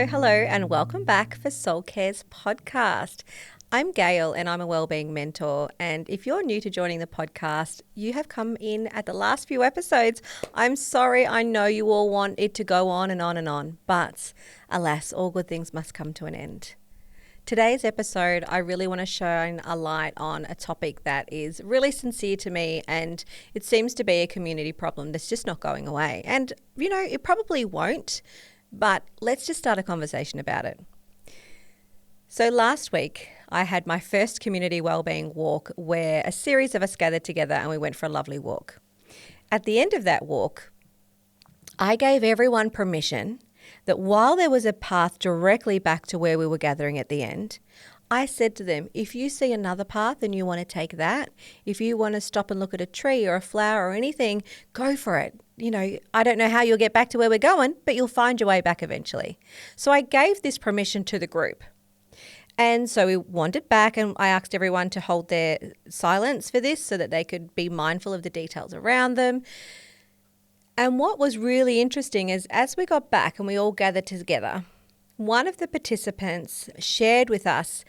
Hello, and welcome back for Soul Care's podcast. I'm Gail and I'm a wellbeing mentor. And if you're new to joining the podcast, you have come in at the last few episodes. I'm sorry, I know you all want it to go on and on and on, but alas, all good things must come to an end. Today's episode, I really want to shine a light on a topic that is really sincere to me, and it seems to be a community problem that's just not going away. And, you know, it probably won't, but let's just start a conversation about it. So last week, I had my first community wellbeing walk where a series of us gathered together and we went for a lovely walk. At the end of that walk, I gave everyone permission that while there was a path directly back to where we were gathering at the end, I said to them, if you see another path and you want to take that, if you want to stop and look at a tree or a flower or anything, go for it. You know, I don't know how you'll get back to where we're going, but you'll find your way back eventually. So I gave this permission to the group. And so we wandered back and I asked everyone to hold their silence for this so that they could be mindful of the details around them. And what was really interesting is as we got back and we all gathered together, one of the participants shared with us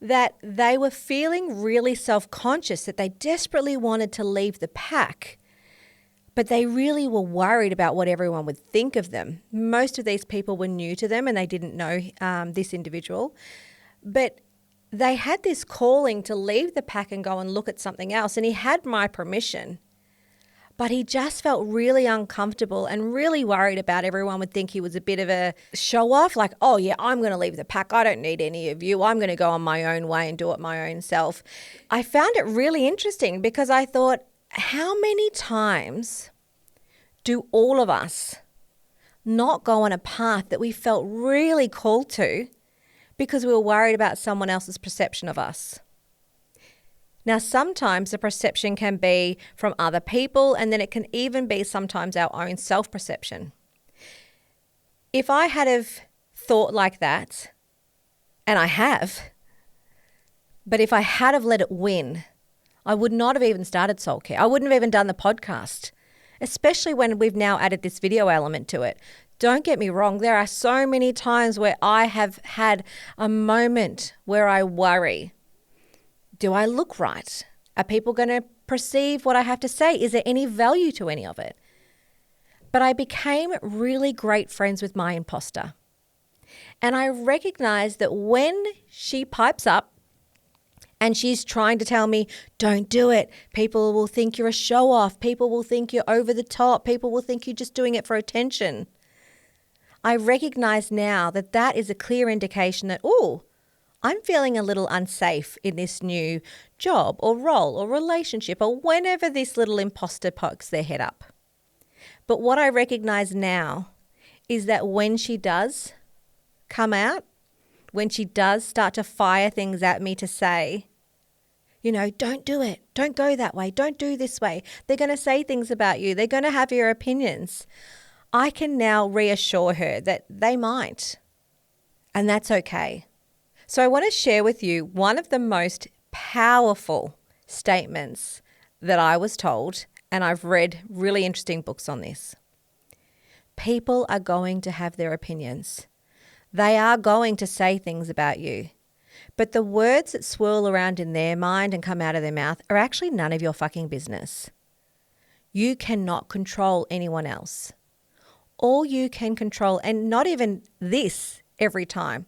that they were feeling really self-conscious, that they desperately wanted to leave the pack, but they really were worried about what everyone would think of them. Most of these people were new to them and they didn't know this individual, but they had this calling to leave the pack and go and look at something else. And he had my permission, but he just felt really uncomfortable and really worried about everyone would think he was a bit of a show off, like, oh yeah, I'm going to leave the pack. I don't need any of you. I'm going to go on my own way and do it my own self. I found it really interesting because I thought, how many times do all of us not go on a path that we felt really called to because we were worried about someone else's perception of us? Now, sometimes the perception can be from other people, and then it can even be sometimes our own self-perception. If I had have thought like that, and I have, but if I had have let it win, I would not have even started Soul Care. I wouldn't have even done the podcast, especially when we've now added this video element to it. Don't get me wrong, there are so many times where I have had a moment where I worry. Do I look right? Are people going to perceive what I have to say? Is there any value to any of it? But I became really great friends with my imposter. And I recognized that when she pipes up, and she's trying to tell me, don't do it. People will think you're a show off. People will think you're over the top. People will think you're just doing it for attention. I recognize now that that is a clear indication that, oh, I'm feeling a little unsafe in this new job or role or relationship or whenever this little imposter pokes their head up. But what I recognize now is that when she does come out, when she does start to fire things at me to say, you know, don't do it. Don't go that way. Don't do this way. They're going to say things about you. They're going to have your opinions. I can now reassure her that they might, and that's okay. So I want to share with you one of the most powerful statements that I was told, and I've read really interesting books on this. People are going to have their opinions. They are going to say things about you. But the words that swirl around in their mind and come out of their mouth are actually none of your fucking business. You cannot control anyone else. All you can control, and not even this every time,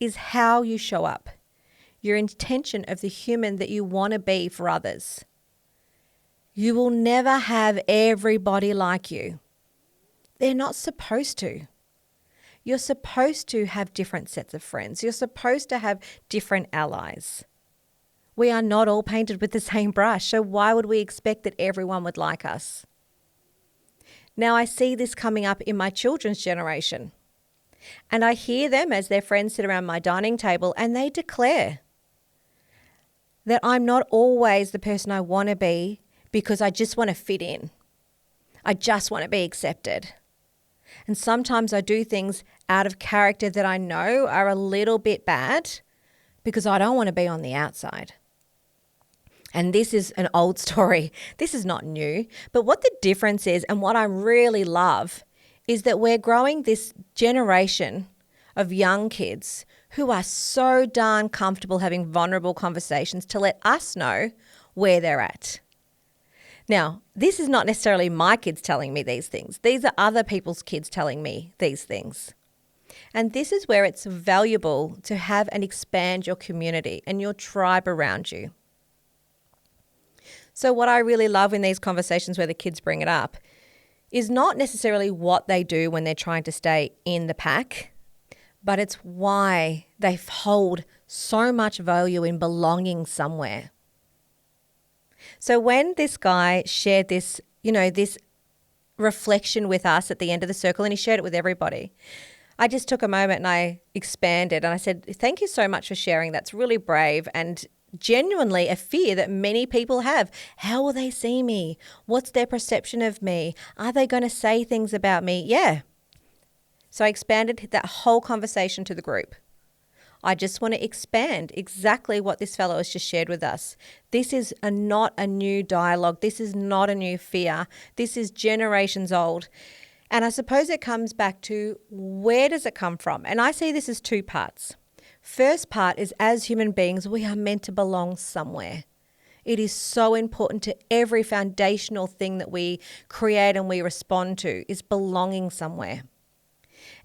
is how you show up, your intention of the human that you want to be for others. You will never have everybody like you. They're not supposed to. You're supposed to have different sets of friends. You're supposed to have different allies. We are not all painted with the same brush, so why would we expect that everyone would like us? Now, I see this coming up in my children's generation. And I hear them as their friends sit around my dining table and they declare that I'm not always the person I want to be because I just want to fit in. I just want to be accepted. And sometimes I do things out of character that I know are a little bit bad because I don't want to be on the outside. And this is an old story. This is not new. But what the difference is, and what I really love, is that we're growing this generation of young kids who are so darn comfortable having vulnerable conversations to let us know where they're at. Now, this is not necessarily my kids telling me these things. These are other people's kids telling me these things. And this is where it's valuable to have and expand your community and your tribe around you. So what I really love in these conversations where the kids bring it up is not necessarily what they do when they're trying to stay in the pack, but it's why they hold so much value in belonging somewhere. So when this guy shared this, this reflection with us at the end of the circle, and he shared it with everybody, I just took a moment and I expanded and I said, thank you so much for sharing. That's really brave and genuinely a fear that many people have. How will they see me? What's their perception of me? Are they going to say things about me? Yeah. So I expanded that whole conversation to the group. I just want to expand exactly what this fellow has just shared with us. This is not a new dialogue. This is not a new fear. This is generations old. And I suppose it comes back to, where does it come from? And I see this as two parts. First part is, as human beings, we are meant to belong somewhere. It is so important to every foundational thing that we create and we respond to is belonging somewhere.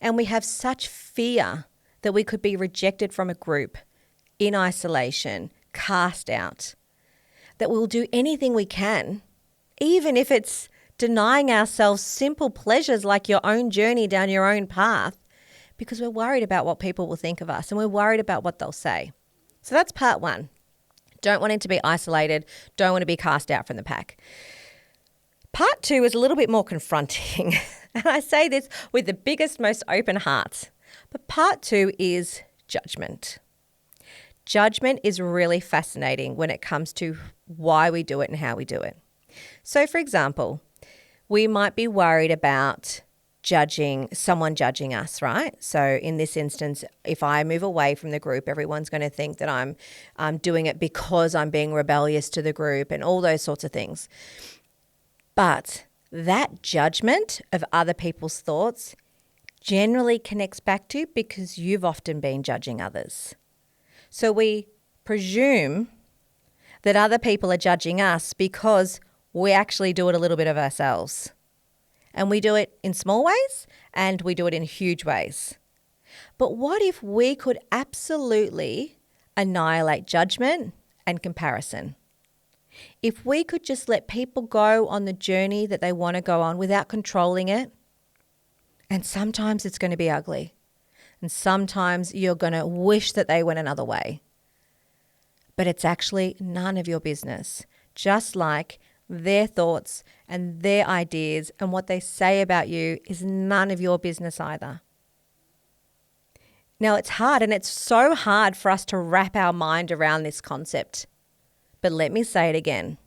And we have such fear that we could be rejected from a group, in isolation, cast out, that we'll do anything we can, even if it's denying ourselves simple pleasures like your own journey down your own path, because we're worried about what people will think of us and we're worried about what they'll say. So that's part one. Don't want it to be isolated. Don't want to be cast out from the pack. Part two is a little bit more confronting. And I say this with the biggest, most open hearts. But part two is judgment. Judgment is really fascinating when it comes to why we do it and how we do it. So, for example, we might be worried about someone judging us, right? So in this instance, if I move away from the group, everyone's going to think that I'm doing it because I'm being rebellious to the group and all those sorts of things. But that judgment of other people's thoughts generally connects back to because you've often been judging others. So we presume that other people are judging us because we actually do it a little bit of ourselves. And we do it in small ways and we do it in huge ways. But what if we could absolutely annihilate judgment and comparison? If we could just let people go on the journey that they want to go on without controlling it, and sometimes it's going to be ugly, and sometimes you're going to wish that they went another way, but it's actually none of your business. Just like their thoughts and their ideas and what they say about you is none of your business either. Now, it's hard, and it's so hard for us to wrap our mind around this concept. But let me say it again.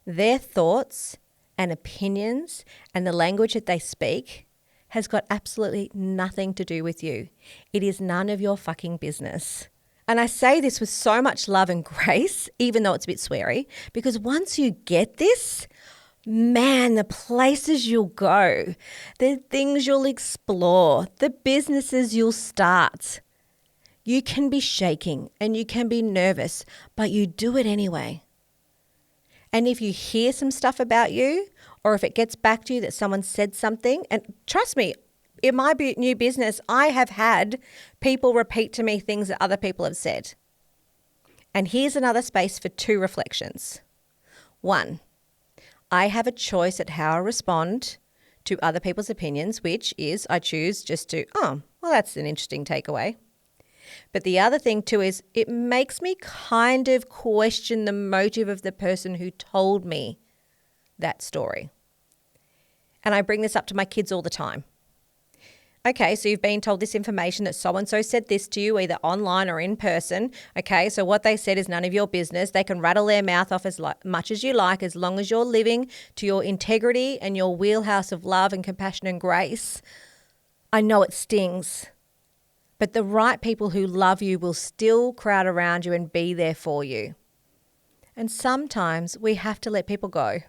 Their thoughts and opinions and the language that they speak has got absolutely nothing to do with you. It is none of your fucking business. And I say this with so much love and grace, even though it's a bit sweary, because once you get this, man, the places you'll go, the things you'll explore, the businesses you'll start. You can be shaking and you can be nervous, but you do it anyway. And if you hear some stuff about you, or if it gets back to you that someone said something, and trust me, in my new business, I have had people repeat to me things that other people have said. And here's another space for two reflections. One, I have a choice at how I respond to other people's opinions, which is I choose just to, oh, well, that's an interesting takeaway. But the other thing too is it makes me kind of question the motive of the person who told me that story. And I bring this up to my kids all the time. Okay, so you've been told this information that so-and-so said this to you, either online or in person. Okay, so what they said is none of your business. They can rattle their mouth off as much as you like, as long as you're living to your integrity and your wheelhouse of love and compassion and grace. I know it stings, but the right people who love you will still crowd around you and be there for you. And sometimes we have to let people go.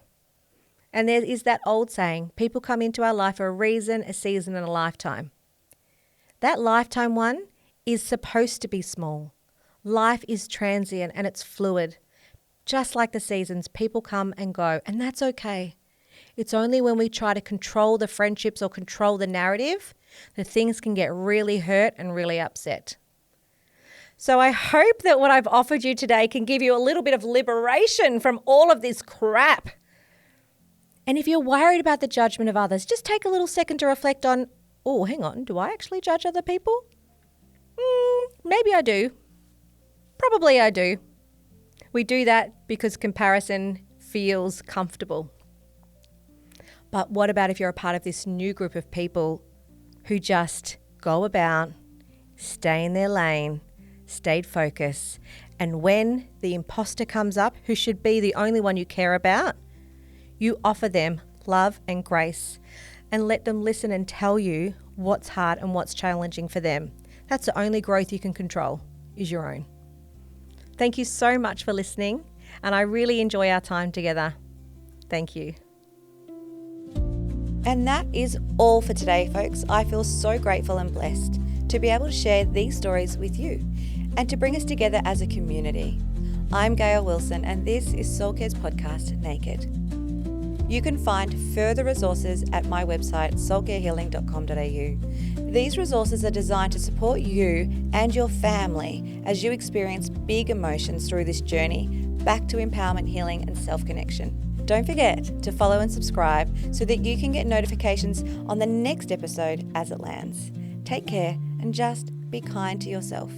And there is that old saying, people come into our life for a reason, a season, and a lifetime. That lifetime one is supposed to be small. Life is transient and it's fluid. Just like the seasons, people come and go, and that's okay. It's only when we try to control the friendships or control the narrative that things can get really hurt and really upset. So I hope that what I've offered you today can give you a little bit of liberation from all of this crap. And if you're worried about the judgment of others, just take a little second to reflect on, oh, hang on, do I actually judge other people? Maybe I do. Probably I do. We do that because comparison feels comfortable. But what about if you're a part of this new group of people who just go about, stay in their lane, stayed focused, and when the imposter comes up, who should be the only one you care about, you offer them love and grace and let them listen and tell you what's hard and what's challenging for them. That's the only growth you can control, is your own. Thank you so much for listening, and I really enjoy our time together. Thank you. And that is all for today, folks. I feel so grateful and blessed to be able to share these stories with you and to bring us together as a community. I'm Gail Wilson, and this is Soul Care's podcast, Naked. You can find further resources at my website, soulcarehealing.com.au. These resources are designed to support you and your family as you experience big emotions through this journey back to empowerment, healing, and self-connection. Don't forget to follow and subscribe so that you can get notifications on the next episode as it lands. Take care and just be kind to yourself.